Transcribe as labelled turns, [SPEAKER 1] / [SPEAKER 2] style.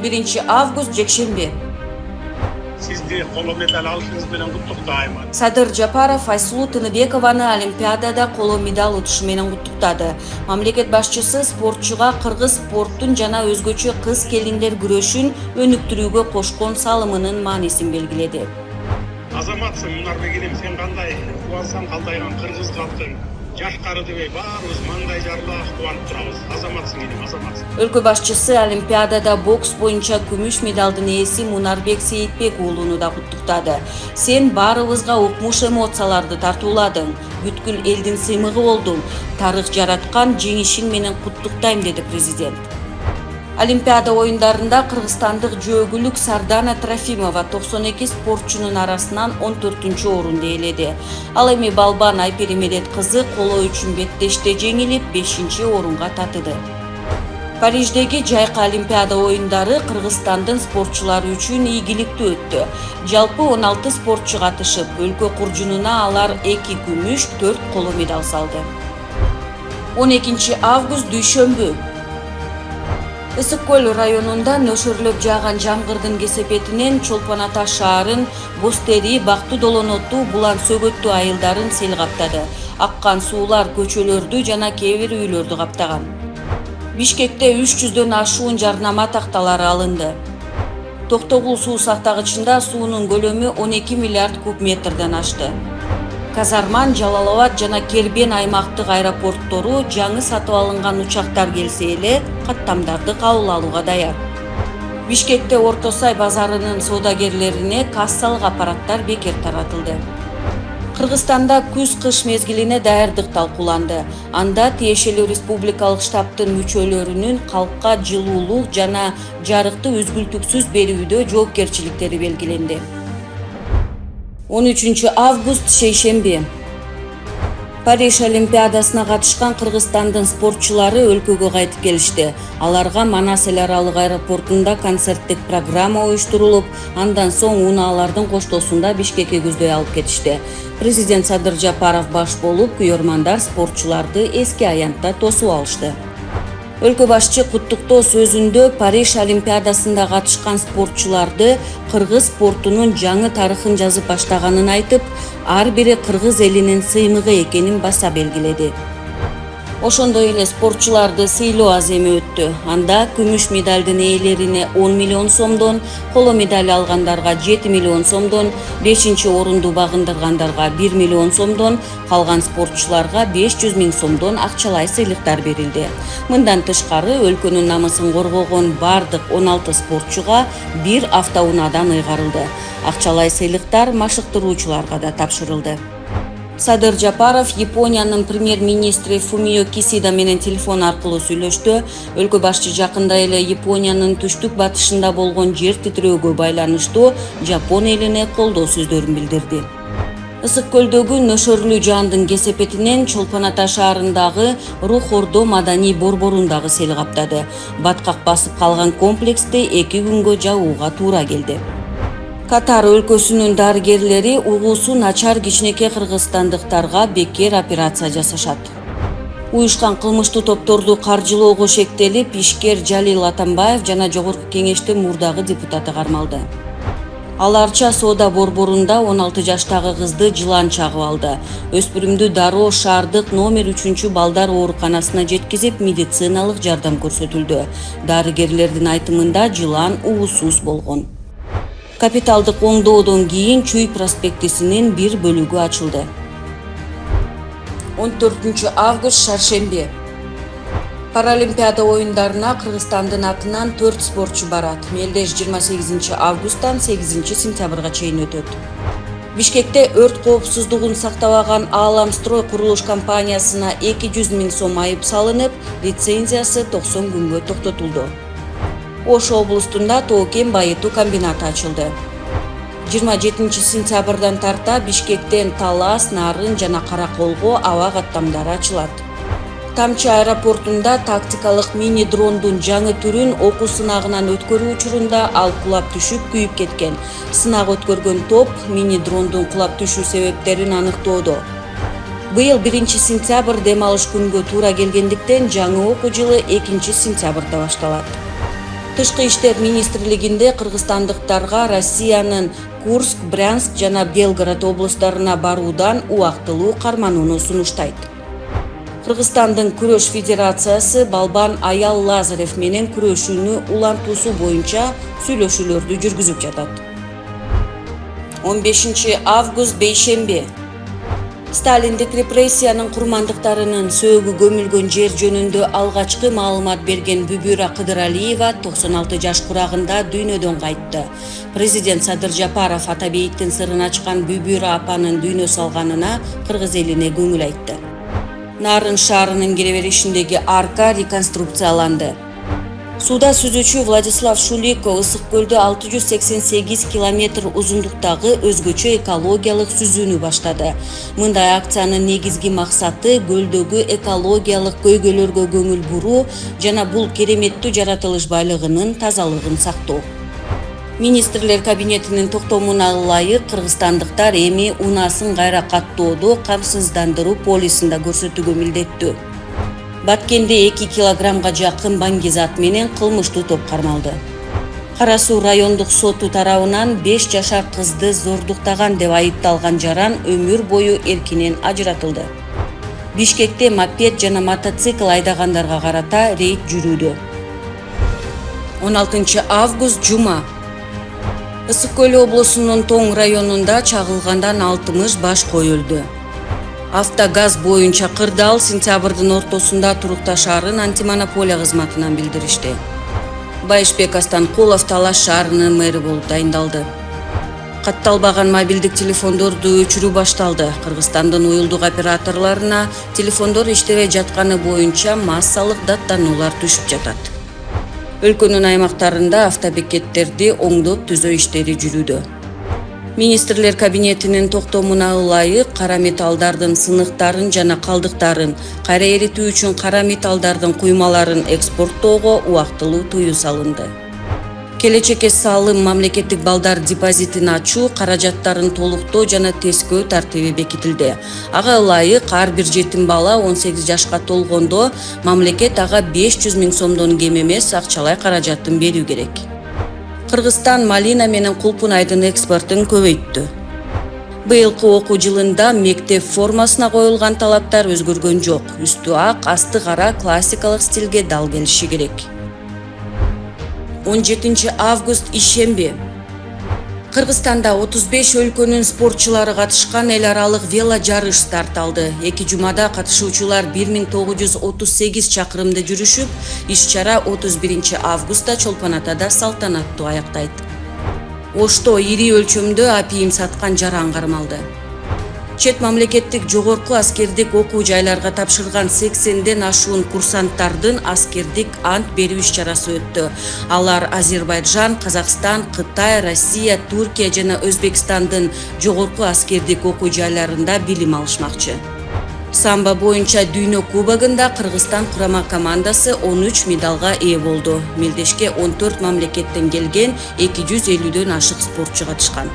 [SPEAKER 1] 1-август жекшемби.
[SPEAKER 2] Сизди коло медаль алышыңыз менен куттуктайм.
[SPEAKER 1] Садыр Жапаров Айсулуу Тыныбекованы Олимпиадада коло медаль утушу менен куттуктады. Мамлекет башчысы спортчуга кыргыз спорттун жана өзгөчө кыз-келиндер күрөшүн өнүктүрүүгө кошкон салымынын маанисин белгиледи.
[SPEAKER 2] Азаматсың, Мунарбек элем, сен кандай кубансаң калтайган кыргыз калктын жаш кары дебей баарыбыз маңдай жарыла кубанып турабыз. Азаматсың элем, азаматсың.
[SPEAKER 1] Өлкө башчысы Олимпиадада бокс боюнча күмүш медалдын ээси Мунарбек Сейитбек уулуну да куттуктады. Сен баарыбызга укмуш эмоцияларды тартууладың, бүткүл элдин сыймыгы болдуң, тарых жараткан жеңишиң менен куттуктайм, деди президент. Олимпиада оюндарында кыргызстандык жөөгүлүк Сардана Трофимова 92 спортчунун арасынан 14-орунду ээледи. Ал эми Балбан Айперимедет кызы коло үчүн беттеште жеңилип 5-орунга татыды. Париждеги жайкы Олимпиада оюндары Кыргызстандын спортчулары үчүн ийгиликтүү өттү. Жалпы 16 спортчу катышып, өлкө куржунуна алар 2 күмүш, 4 коло медаль салды. 12-август дүйшөмбү. Ысык көл районунда нөшөрлөп жааган жамгырдын кесепетинен Чолпон Ата шаарын Бостери, Бактуу Долоноттуу, Булан Сөгөттүү айылдарын сел каптады. Аккан суулар көчөлөрдү жана кээ бир үйлөрдү каптаган. Бишкекте 300дөн ашуун жарнама такталары алынды. Токтогул суу сактагычында суунун көлөмү 12 миллиард куб метрден ашты. Казарман, Жалал Абад жана Кербен аймактык аэропорттору жаңы сатып алынган учактар келсе эле каттамдарды кабыл алууга даяр. Бишкекте Орто Сай базарынын соодагерлерине кассалык аппараттар бекер таратылды. Кыргызстанда күз-кыш мезгилине даярдык талкууланды. Анда тиешелүү республикалык штабтын мүчөлөрүнүн калкка жылуулук жана жарыкты үзгүлтүксүз берүүдө жоопкерчиликтери белгиленди. 13-август шейшемби. Париж Олимпиадасына катышкан Кыргызстандын спортчулары өлкөгө кайтып келишти. Аларга Манас эл аралык аэропортунда концерттик программа уюштурулуп, андан соң унаалардын коштоосунда Бишкекке көздөй алып кетишти. Президент Садыр Жапаров баш болуп, күйөрмандар спортчуларды эски аянтта тосуп алышты. Өлкө башчы куттуктоо сөзүндө Париж Олимпиадасында катышкан спортчуларды кыргыз спортунун жаңы тарыхын жазып баштаганын айтып, ар бири кыргыз элинин сыймыгы экенин баса белгиледи. Ошондой эле спортчуларды сыйлоо аземи өттү. Анда күмүш медалдын ээлерине 10 миллион сомдон, коло медаль алгандарга 7 миллион сомдон, 5-орунду багындыргандарга 1 миллион сомдон, калган спортчуларга 500 миң сомдон акчалай сыйлыктар берилди. Мындан тышкары өлкөнүн намысын коргогон бардык 16 спортчуга 1 автоунаадан ыйгарылды. Акчалай сыйлыктар машыктыруучуларга да тапшырылды. Садыр Жапаров Япониянын премьер-министри Фумио Кисида менен телефон аркылуу сүйлөштү. Өлкө башчы жакында эле Япониянын түштүк батышында болгон жер титирөөгө байланыштуу Жапон элине колдоо сөздөрүн билдирди. Ысык көлдөгү нөшөрлүү жаандын кесепетинен Чолпон Ата шаарындагы Рух Ордо маданий борборун дагы сел каптады. Баткак басып калган комплексте 2 күнгө жабууга туура келди. Катар өлкөсүнүн дарыгерлери угуусу начар кичинекей кыргызстандыктарга бекер операция жасашат. Уюшкан кылмыштуу топторду каржылоого шектелип, ишкер Жалил Атамбаев жана Жогорку Кеңештин мурдагы депутаты кармалды. Аларча соода борборунда 16 жаштагы кызды жылан чагып алды. Өспүрүмдү дароо шаардык номер 3 балдар ооруканасына жеткизип, медициналык жардам көрсөтүлдү. Дарыгерлердин айтымында жылан уусуз болгон. Капиталдык оңдоодон кийин Чүй проспектисинин бир бөлүгү ачылды. 14-август шаршемби. Паралимпиада оюндарына Кыргызстандын атынан 4 спортчу барат. Мелдеш 28-августтан 8-сентябрга чейин өтөт. Бишкекте өрт коопсуздугун сактабаган Ааламстрой курулуш компаниясына 200 миң сом айып салынып, лицензиясы 90 күнгө токтотулду. Ош облустунда тоо-кен байытуу комбинаты ачылды. 27-сентябрдан тарта Бишкектен Талас, Нарын жана Караколго аба каттамдары ачылат. Тамчы аэропортунда тактикалык мини-дрондун жаңы түрүн окуу сынагынан өткөрүү учурунда ал кулап түшүп күйүп кеткен. Сынак өткөргөн топ мини-дрондун кулап түшүү себептерин аныктоодо. Быйыл 1-сентябрь дем алыш күнгө туура келгендиктен жаңы окуу жылы 2-сентябрда башталат. Тышкы иштер министрлигинде кыргызстандыктарга Россиянын Курск, Брянск жана Белгород облустарына баруудан убактылуу карманууну сунуштайт. Кыргызстандын күрөш федерациясы Балбан Аял Лазарев менен күрөшүүнү улантуусу боюнча сүйлөшүүлөрдү жүргүзүп жатат. 15 август бейшемби. Сталиндик репрессиянын курмандыктарынын сөөгү көмүлгөн жер жөнүндө алгачкы маалымат берген Бүбүра Кыдыралиева 96 жаш курагында дүйнөдөн кайтты. Президент Садыр Жапаров Атабейиттин сырын ачкан Бүбүра апанын дүйнө салганына кыргыз элине көңүл айтты. Нарын шаарынын кире беришиндеги арка реконструкцияланды. Суда сүзүүчү Владислав Шулико Ысык көлдө 688 километр узундуктагы өзгөчө экологиялык сүзүүнү баштады. Мындай акциянын негизги максаты көлдөгү экологиялык көйгөйлөргө көңүл буруу жана бул кереметтүү жаратылыш байлыгынын тазалыгын сактоо. Министрлер кабинетинин токтомуна ылайык кыргызстандыктар эми унасын кайра каттоодо камсыздандыруу полисинде көрсөтүүгө милдеттүү. Баткенде 2 килограммга жакын баңгизат менен кылмыштуу топ кармалды. Кара Суу райондук соту тарабынан 5 жашар кызды зордуктаган деп айыпталган жаран өмүр бою эркинен ажыратылды. Бишкекте мопед жана мотоцикл айдагандарга карата рейд жүрүүдө. 16 август жума. Ысык көл облусунун Тоң районунда чагылгандан 60 баш кой өлдү. Автогаз боюнча кырдаал сентябрдын ортосунда Турукташ шаарынын антимонополия кызматынан билдиришти. Байышбек Астанкулов Талаш шаарынын мэри болуп дайындалды. Катталбаган мобилдик телефондорду өчүрүү башталды. Кыргызстандын уюлдук операторлоруна телефондор иштебей жатканы боюнча массалык даттануулар түшүп жатат. Өлкөнүн аймактарында автобекеттерди оңдоп түзөө иштери жүрүүдө. Министрлер кабинетинин токтомуна ылайык кара металлдардын сыныктарын жана калдыктарын кайра эритүү үчүн кара металлдардын куймаларын экспорттоого убактылуу тыюу салынды. Келечекке салым мамлекеттик балдар депозитин ачуу, каражаттарын толуктоо жана тескөө тартиби бекитилди. Ага ылайык ар бир жетим бала 18 жашка толгондо мамлекет ага 500 000 сомдон кем эмес акчалай каражатын берүү керек. Кыргызстан малина менен кулпунайдын экспортун көбөйттү. Быйылкы окуу жылында мектеп формасына коюлган талаптар өзгөргөн жок. Үстү ак, асты кара классикалык стилге дал келиши керек. 17 август ишемби. Кыргызстанда 35 өлкөнүн спортчулары катышкан эл аралык вело жарыш старт алды. 2 жумада катышуучулар 1938 чакырымды жүрүшүп, иш-чара 31 августта Чолпон Атада салтанаттуу аяктайт. Ошто ири өлчөмдө апийим саткан жаран кармалды. Чет мамлекеттик жогорку аскердик окуу жайларга тапшырган 80ден ашуун курсанттардын аскердик ант берүү иш-чарасы өттү. Алар Азербайжан, Казакстан, Кытай, Россия, Туркия жана Өзбекстандын жогорку аскердик окуу жайларында билим алышмакчы. Самбо боюнча дүйнө кубогунда Кыргызстан курама командасы 13 медалга ээ болду. Мелдешке 14 мамлекеттен келген 250дөн ашык спортчу катышкан.